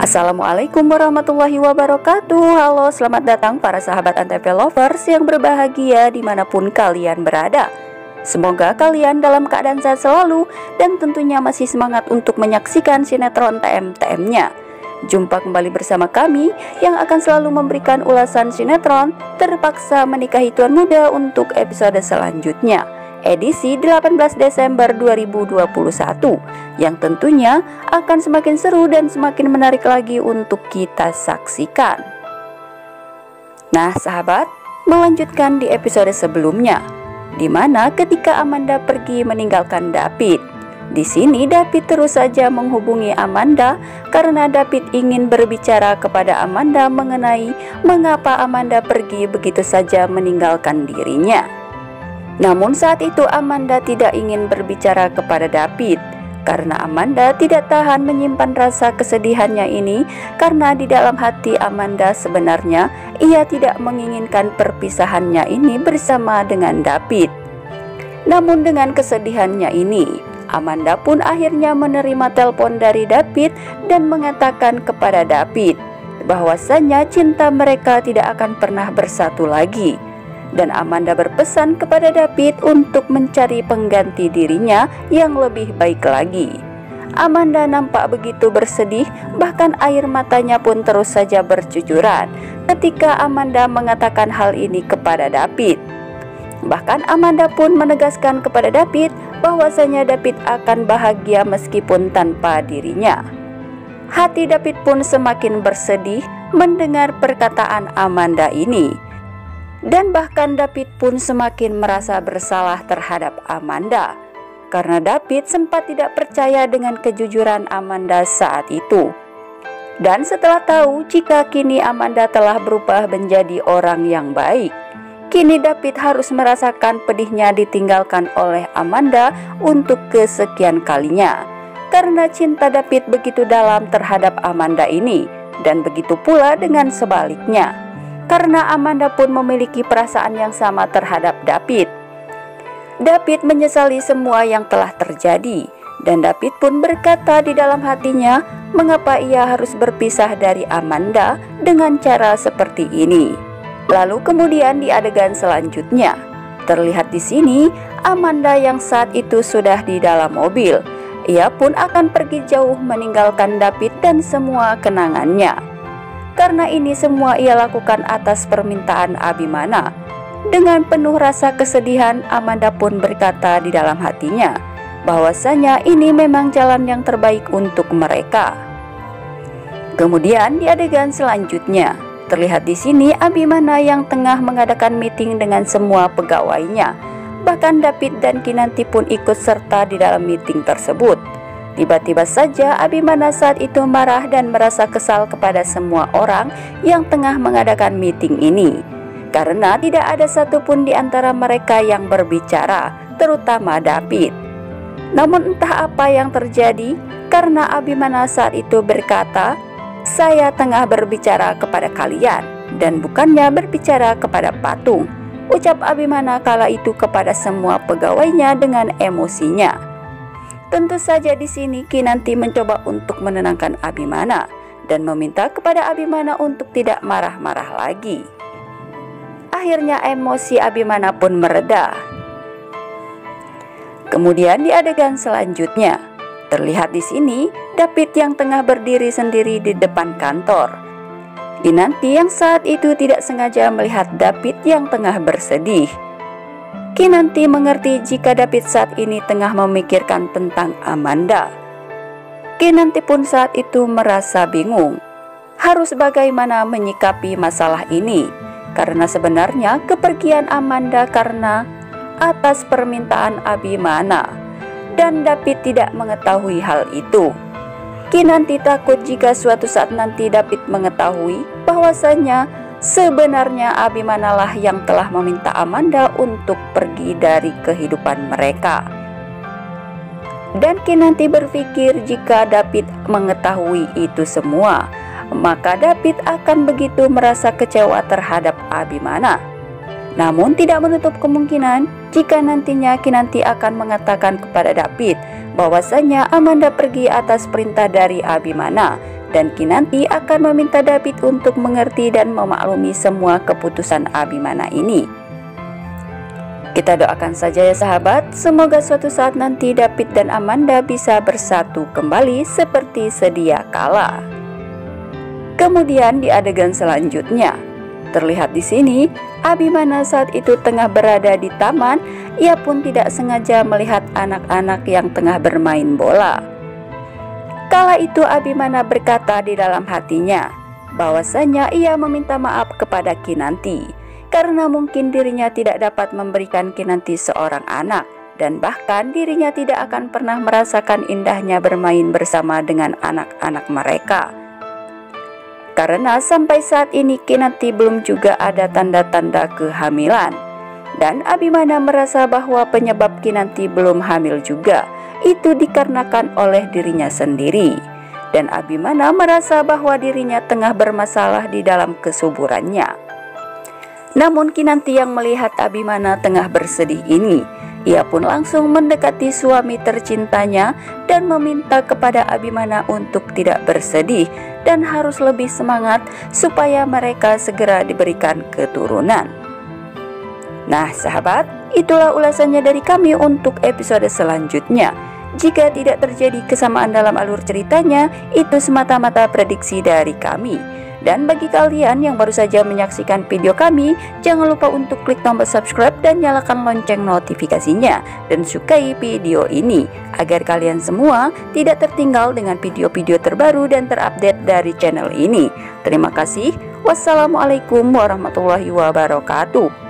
Assalamualaikum warahmatullahi wabarakatuh. Halo, selamat datang para sahabat Antv Lovers yang berbahagia dimanapun kalian berada. Semoga kalian dalam keadaan sehat selalu dan tentunya masih semangat untuk menyaksikan sinetron TM-TM-nya. Jumpa kembali bersama kami yang akan selalu memberikan ulasan sinetron Terpaksa Menikahi Tuan Muda untuk episode selanjutnya, edisi 18 Desember 2021, yang tentunya akan semakin seru dan semakin menarik lagi untuk kita saksikan. Nah sahabat, melanjutkan di episode sebelumnya, di mana ketika Amanda pergi meninggalkan David, di sini David terus saja menghubungi Amanda karena David ingin berbicara kepada Amanda mengenai mengapa Amanda pergi begitu saja meninggalkan dirinya. Namun saat itu Amanda tidak ingin berbicara kepada David karena Amanda tidak tahan menyimpan rasa kesedihannya ini, karena di dalam hati Amanda sebenarnya ia tidak menginginkan perpisahannya ini bersama dengan David. Namun dengan kesedihannya ini, Amanda pun akhirnya menerima telepon dari David dan mengatakan kepada David bahwasanya cinta mereka tidak akan pernah bersatu lagi. Dan Amanda berpesan kepada David untuk mencari pengganti dirinya yang lebih baik lagi. Amanda nampak begitu bersedih, bahkan air matanya pun terus saja bercucuran ketika Amanda mengatakan hal ini kepada David. Bahkan Amanda pun menegaskan kepada David bahwasanya David akan bahagia meskipun tanpa dirinya. Hati David pun semakin bersedih mendengar perkataan Amanda ini. Dan bahkan David pun semakin merasa bersalah terhadap Amanda, karena David sempat tidak percaya dengan kejujuran Amanda saat itu. Dan setelah tahu jika kini Amanda telah berubah menjadi orang yang baik, kini David harus merasakan pedihnya ditinggalkan oleh Amanda untuk kesekian kalinya, karena cinta David begitu dalam terhadap Amanda ini, dan begitu pula dengan sebaliknya, karena Amanda pun memiliki perasaan yang sama terhadap David. David menyesali semua yang telah terjadi, dan David pun berkata di dalam hatinya mengapa ia harus berpisah dari Amanda dengan cara seperti ini. Lalu kemudian di adegan selanjutnya, terlihat di sini Amanda yang saat itu sudah di dalam mobil. Ia pun akan pergi jauh meninggalkan David dan semua kenangannya. Karena ini semua ia lakukan atas permintaan Abimana. Dengan penuh rasa kesedihan, Amanda pun berkata di dalam hatinya bahwasanya ini memang jalan yang terbaik untuk mereka. Kemudian di adegan selanjutnya, terlihat di sini Abimana yang tengah mengadakan meeting dengan semua pegawainya. Bahkan David dan Kinanti pun ikut serta di dalam meeting tersebut. Tiba-tiba saja Abimana saat itu marah dan merasa kesal kepada semua orang yang tengah mengadakan meeting ini, karena tidak ada satupun di antara mereka yang berbicara, terutama David. Namun entah apa yang terjadi, karena Abimana saat itu berkata, "Saya tengah berbicara kepada kalian dan bukannya berbicara kepada patung," ucap Abimana kala itu kepada semua pegawainya dengan emosinya. Tentu saja di sini Kinanti mencoba untuk menenangkan Abimana dan meminta kepada Abimana untuk tidak marah-marah lagi. Akhirnya emosi Abimana pun mereda. Kemudian di adegan selanjutnya, terlihat di sini David yang tengah berdiri sendiri di depan kantor. Kinanti yang saat itu tidak sengaja melihat David yang tengah bersedih. Kinanti mengerti jika David saat ini tengah memikirkan tentang Amanda. Kinanti pun saat itu merasa bingung harus bagaimana menyikapi masalah ini, karena sebenarnya kepergian Amanda karena atas permintaan Abimana, dan David tidak mengetahui hal itu. Kinanti takut jika suatu saat nanti David mengetahui bahwasanya sebenarnya Abimana lah yang telah meminta Amanda untuk pergi dari kehidupan mereka. Dan Kinanti berpikir jika David mengetahui itu semua, maka David akan begitu merasa kecewa terhadap Abimana. Namun tidak menutup kemungkinan jika nantinya Kinanti akan mengatakan kepada David bahwasanya Amanda pergi atas perintah dari Abimana dan Kinanti akan meminta David untuk mengerti dan memaklumi semua keputusan Abimana ini. Kita doakan saja ya sahabat, semoga suatu saat nanti David dan Amanda bisa bersatu kembali seperti sedia kala. Kemudian di adegan selanjutnya, terlihat di sini Abimana saat itu tengah berada di taman. Ia pun tidak sengaja melihat anak-anak yang tengah bermain bola. Kala itu Abimana berkata di dalam hatinya bahwasanya ia meminta maaf kepada Kinanti karena mungkin dirinya tidak dapat memberikan Kinanti seorang anak, dan bahkan dirinya tidak akan pernah merasakan indahnya bermain bersama dengan anak-anak mereka. Karena sampai saat ini Kinanti belum juga ada tanda-tanda kehamilan. Dan Abimana merasa bahwa penyebab Kinanti belum hamil juga itu dikarenakan oleh dirinya sendiri. Dan Abimana merasa bahwa dirinya tengah bermasalah di dalam kesuburannya. Namun Kinanti yang melihat Abimana tengah bersedih ini, ia pun langsung mendekati suami tercintanya dan meminta kepada Abimana untuk tidak bersedih dan harus lebih semangat supaya mereka segera diberikan keturunan. Nah sahabat, itulah ulasannya dari kami untuk episode selanjutnya. Jika tidak terjadi kesamaan dalam alur ceritanya, itu semata-mata prediksi dari kami. Dan bagi kalian yang baru saja menyaksikan video kami, jangan lupa untuk klik tombol subscribe dan nyalakan lonceng notifikasinya. Dan sukai video ini, agar kalian semua tidak tertinggal dengan video-video terbaru dan terupdate dari channel ini. Terima kasih. Wassalamualaikum warahmatullahi wabarakatuh.